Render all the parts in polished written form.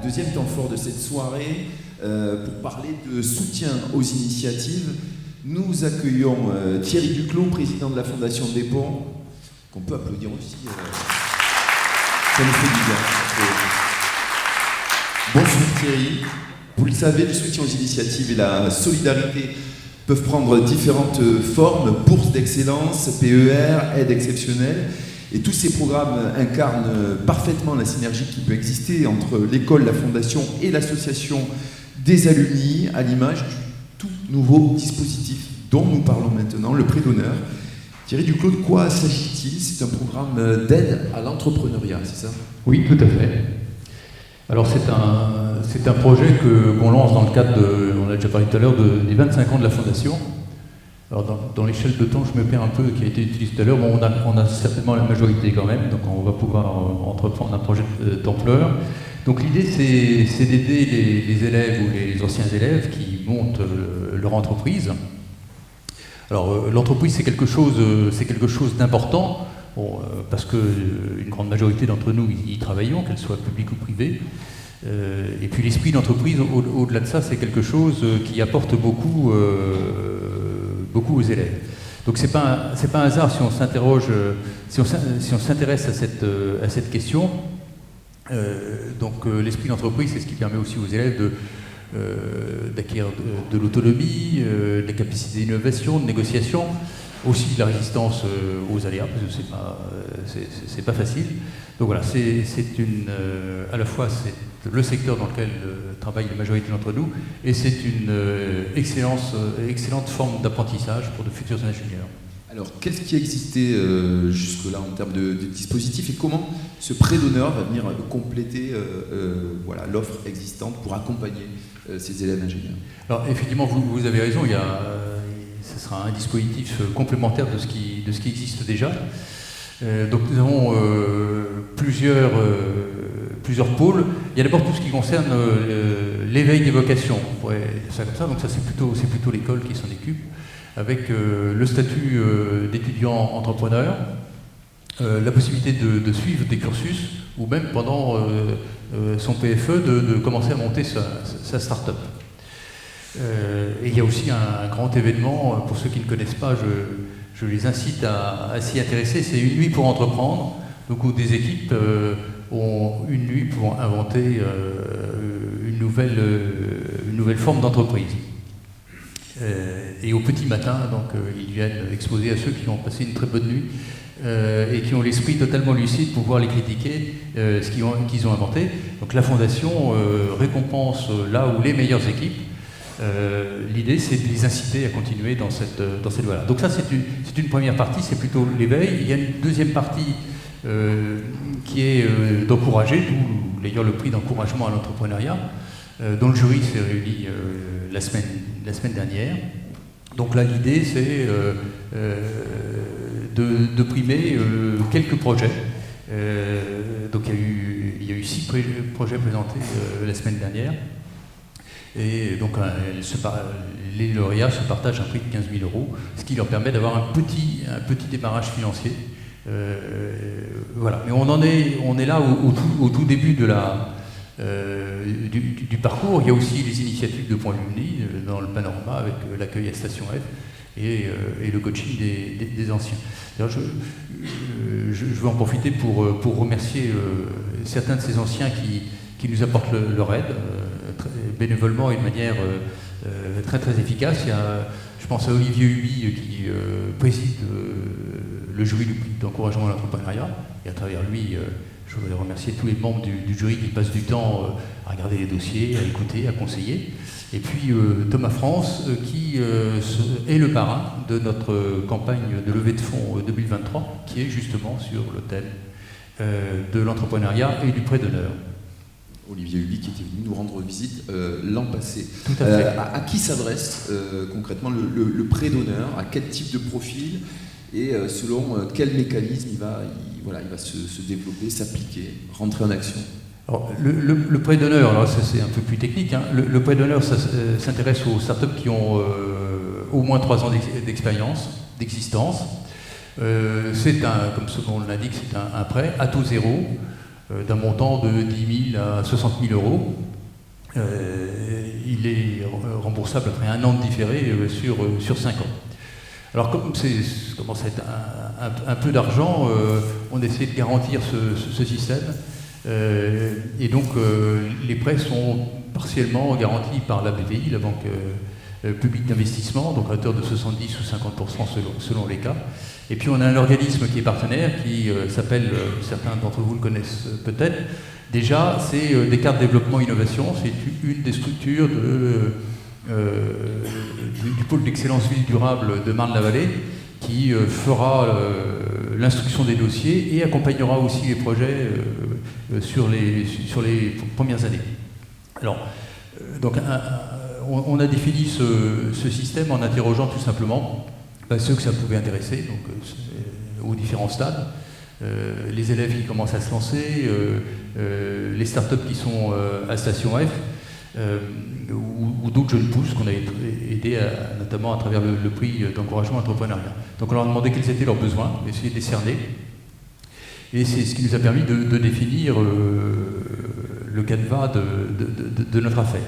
deuxième temps fort de cette soirée pour parler de soutien aux initiatives. Nous accueillons Thierry Duclos, président de la Fondation des Ponts, qu'on peut applaudir aussi. Ça nous fait du bien. Bonjour Thierry. Vous le savez, le soutien aux initiatives et la solidarité peuvent prendre différentes formes, bourses d'excellence, PER, aide exceptionnelle. Et tous ces programmes incarnent parfaitement la synergie qui peut exister entre l'école, la fondation et l'association des alumni, à l'image du tout nouveau dispositif dont nous parlons maintenant, le prix d'honneur. Thierry Duclos, de quoi s'agit-il? C'est un programme d'aide à l'entrepreneuriat, c'est ça? Oui, tout à fait. Alors c'est un projet qu'on lance dans le cadre, on a déjà parlé tout à l'heure, des 25 ans de la fondation. Alors dans l'échelle de temps, je me perds un peu, qui a été utilisé tout à l'heure, bon, on a certainement la majorité quand même, donc on va pouvoir entreprendre un projet d'ampleur. Donc l'idée, c'est d'aider les élèves ou les anciens élèves qui montent leur entreprise. Alors l'entreprise, c'est quelque chose d'important, bon, parce qu'une grande majorité d'entre nous y travaillons, qu'elle soit publique ou privée. Et puis l'esprit d'entreprise, au-delà de ça, c'est quelque chose qui apporte beaucoup aux élèves. Donc c'est pas un hasard si on s'interroge, si on s'intéresse à cette question. Donc l'esprit d'entreprise, c'est ce qui permet aussi aux élèves d'acquérir de l'autonomie, de la capacité d'innovation, de négociation, aussi de la résistance aux aléas, parce que c'est pas facile. Donc voilà, à la fois c'est le secteur dans lequel travaille la majorité d'entre nous, et c'est une excellente forme d'apprentissage pour de futurs ingénieurs. Alors, qu'est-ce qui existait jusque-là en termes de dispositifs et comment ce prêt d'honneur va venir compléter l'offre existante pour accompagner ces élèves ingénieurs? Alors, effectivement, vous avez raison, ce sera un dispositif complémentaire de ce qui existe déjà. Donc nous avons plusieurs pôles. Il y a d'abord tout ce qui concerne l'éveil des vocations, on pourrait dire ça comme ça, donc ça c'est plutôt l'école qui s'en occupe, avec le statut d'étudiant entrepreneur, la possibilité de suivre des cursus, ou même pendant son PFE de commencer à monter sa start-up. Et il y a aussi un grand événement, pour ceux qui ne connaissent pas, je les incite à s'y intéresser, c'est une nuit pour entreprendre, donc où des équipes ont une nuit pour inventer une nouvelle forme d'entreprise. Et au petit matin, donc, ils viennent exposer à ceux qui ont passé une très bonne nuit et qui ont l'esprit totalement lucide pour pouvoir les critiquer, ce qu'ils ont inventé. Donc la Fondation récompense là où les meilleures équipes. L'idée, c'est de les inciter à continuer dans cette voie-là. Donc ça, c'est une première partie, c'est plutôt l'éveil. Il y a une deuxième partie qui est d'encourager, d'où d'ailleurs le prix d'encouragement à l'entrepreneuriat, dont le jury s'est réuni la semaine dernière. Donc là, l'idée, c'est de primer quelques projets. Donc il y a eu 6 projets présentés la semaine dernière. Et donc les lauréats se partagent un prix de 15 000 €, ce qui leur permet d'avoir un petit démarrage financier. Voilà. Mais on est là au tout début du parcours. Il y a aussi les initiatives de Pont-Luminy dans le panorama avec l'accueil à Station F et le coaching des anciens. Je veux en profiter pour remercier certains de ces anciens qui nous apportent leur aide bénévolement et de manière très très efficace. Je pense à Olivier Huby qui préside le jury du prix d'encouragement à l'entrepreneuriat, et à travers lui, je voudrais remercier tous les membres du jury qui passent du temps à regarder les dossiers, à écouter, à conseiller. Et puis Thomas France qui est le parrain de notre campagne de levée de fonds 2023, qui est justement sur le thème de l'entrepreneuriat et du prêt d'honneur. Olivier Huby qui était venu nous rendre visite l'an passé. Tout à fait. À qui s'adresse concrètement le prêt d'honneur? À quel type de profil? Et selon quel mécanisme il va se développer, s'appliquer, rentrer en action? Alors, le prêt d'honneur, alors ça c'est un peu plus technique, hein. Le prêt d'honneur, ça s'intéresse aux startups qui ont au moins 3 ans d'existence. C'est comme ce qu'on l'indique, c'est un prêt à taux zéro d'un montant de 10 000 à 60 000 euros. Il est remboursable après un an de différé sur 5 ans. Alors comme ça commence à être un peu d'argent, on essaie de garantir ce système. Et donc les prêts sont partiellement garantis par la BPI, la Banque publique d'investissement, donc à hauteur de 70 ou 50% selon les cas. Et puis on a un organisme qui est partenaire, qui s'appelle, certains d'entre vous le connaissent peut-être, déjà c'est Descartes Développement Innovation, c'est une des structures du pôle d'excellence ville durable de Marne-la-Vallée, qui fera l'instruction des dossiers et accompagnera aussi les projets sur les premières années. Alors, donc, on a défini ce système en interrogeant tout simplement ceux que ça pouvait intéresser, donc, aux différents stades, les élèves qui commencent à se lancer, les startups qui sont à Station F, ou d'autres jeunes pousses qu'on a aidés notamment à travers le prix d'encouragement entrepreneurial. Donc on leur a demandé quels étaient leurs besoins, essayer de les cerner. Et c'est ce qui nous a permis de définir le canevas de notre affaire.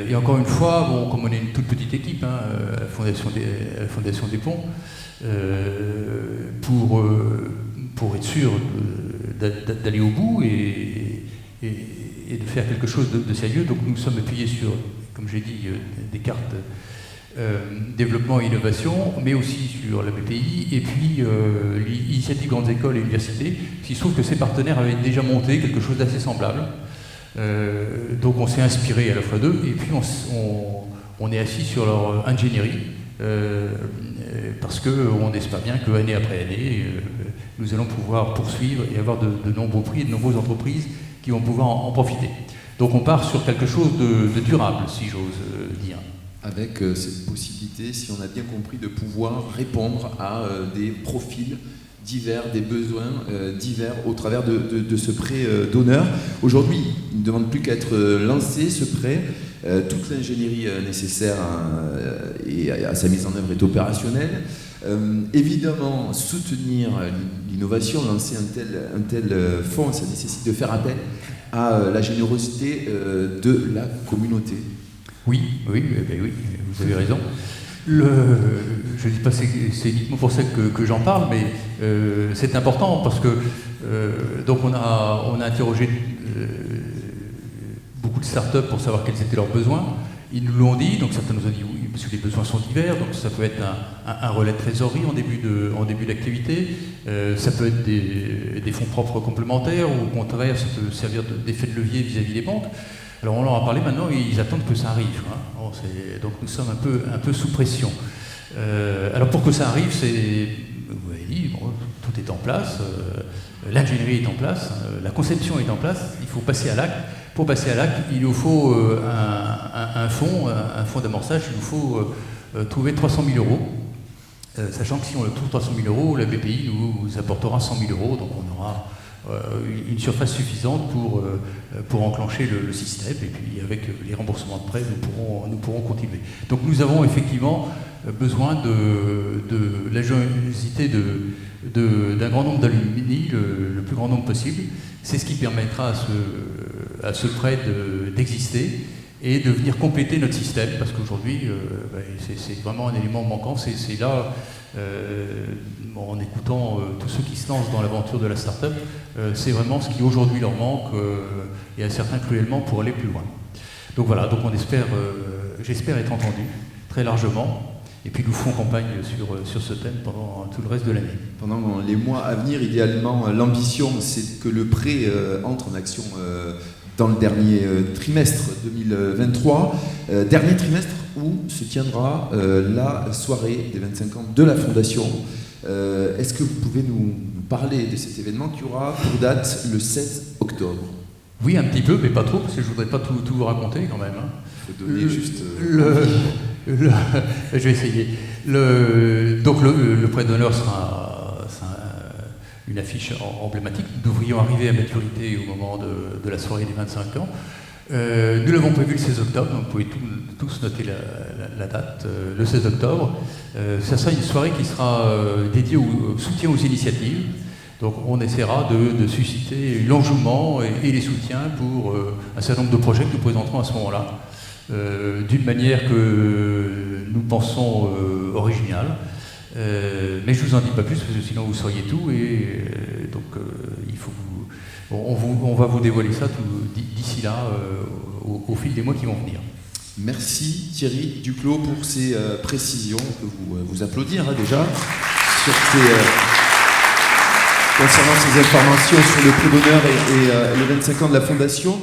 Et encore une fois, bon, comme on est une toute petite équipe, hein, à la Fondation des Ponts, pour être sûr d'aller au bout et de faire quelque chose de sérieux, donc nous sommes appuyés sur, comme j'ai dit, des cartes développement et innovation, mais aussi sur la BPI, et puis l'initiative Grandes Écoles et Universités. Il se trouve que ces partenaires avaient déjà monté quelque chose d'assez semblable. Donc on s'est inspiré à la fois d'eux, et puis on est assis sur leur ingénierie, parce qu'on espère bien qu'année après année, nous allons pouvoir poursuivre et avoir de nombreux prix et de nombreuses entreprises qui vont pouvoir en profiter. Donc on part sur quelque chose de durable, si j'ose dire. Avec cette possibilité, si on a bien compris, de pouvoir répondre à des profils divers, des besoins divers au travers de ce prêt d'honneur. Aujourd'hui, il ne demande plus qu'à être lancé, ce prêt. Toute l'ingénierie nécessaire et à sa mise en œuvre est opérationnelle. Évidemment, soutenir l'innovation, lancer un tel fonds, ça nécessite de faire appel à la générosité de la communauté. Oui, vous avez raison. Je ne dis pas que c'est uniquement pour ça que j'en parle, mais c'est important parce que donc on a interrogé beaucoup de startups pour savoir quels étaient leurs besoins. Ils nous l'ont dit, donc certains nous ont dit oui, parce que les besoins sont divers, donc ça peut être un relais de trésorerie en début d'activité, ça peut être des fonds propres complémentaires, ou au contraire, ça peut servir d'effet de levier vis-à-vis des banques. Alors on leur a parlé maintenant, ils attendent que ça arrive. Hein. Bon, donc nous sommes un peu sous pression. Alors pour que ça arrive, vous avez dit, bon, tout est en place, l'ingénierie est en place, la conception est en place, il faut passer à l'acte. Pour passer à l'acte, il nous faut un fonds d'amorçage, il nous faut trouver 300 000 euros. Sachant que si on trouve 300 000 euros, la BPI nous apportera 100 000 euros, donc on aura une surface suffisante pour enclencher le système, et puis avec les remboursements de prêts, nous pourrons continuer. Donc nous avons effectivement besoin de la générosité d'un grand nombre d'alumni, le plus grand nombre possible. C'est ce qui permettra à ce prêt d'exister et de venir compléter notre système, parce qu'aujourd'hui, c'est vraiment un élément manquant. C'est là, en écoutant tous ceux qui se lancent dans l'aventure de la start-up, c'est vraiment ce qui aujourd'hui leur manque, et à certains cruellement, pour aller plus loin. Donc voilà, donc j'espère être entendu très largement, et puis nous ferons campagne sur ce thème pendant tout le reste de l'année. Pendant les mois à venir, idéalement, l'ambition, c'est que le prêt entre en action dans le dernier trimestre 2023, dernier trimestre où se tiendra la soirée des 25 ans de la Fondation. Est-ce que vous pouvez nous parler de cet événement qui aura pour date le 16 octobre? Oui, un petit peu, mais pas trop, parce que je ne voudrais pas tout vous raconter quand même. Hein. Il faut donner juste... je vais essayer. Donc le prêt d'honneur sera une affiche emblématique. Nous devrions arriver à maturité au moment de la soirée des 25 ans. Nous l'avons prévu le 16 octobre, donc vous pouvez tous noter la date, le 16 octobre. Ça sera une soirée qui sera dédiée au soutien aux initiatives. Donc on essaiera de susciter l'enjouement et les soutiens pour un certain nombre de projets que nous présenterons à ce moment-là, d'une manière que nous pensons originale. Mais je ne vous en dis pas plus, parce que sinon vous sauriez tout, et donc il faut on va vous dévoiler ça d'ici là, au fil des mois qui vont venir. Merci Thierry Duclos pour ces précisions. On peut vous applaudir déjà sur concernant ces informations sur le prix Bonheur et les 25 ans de la Fondation.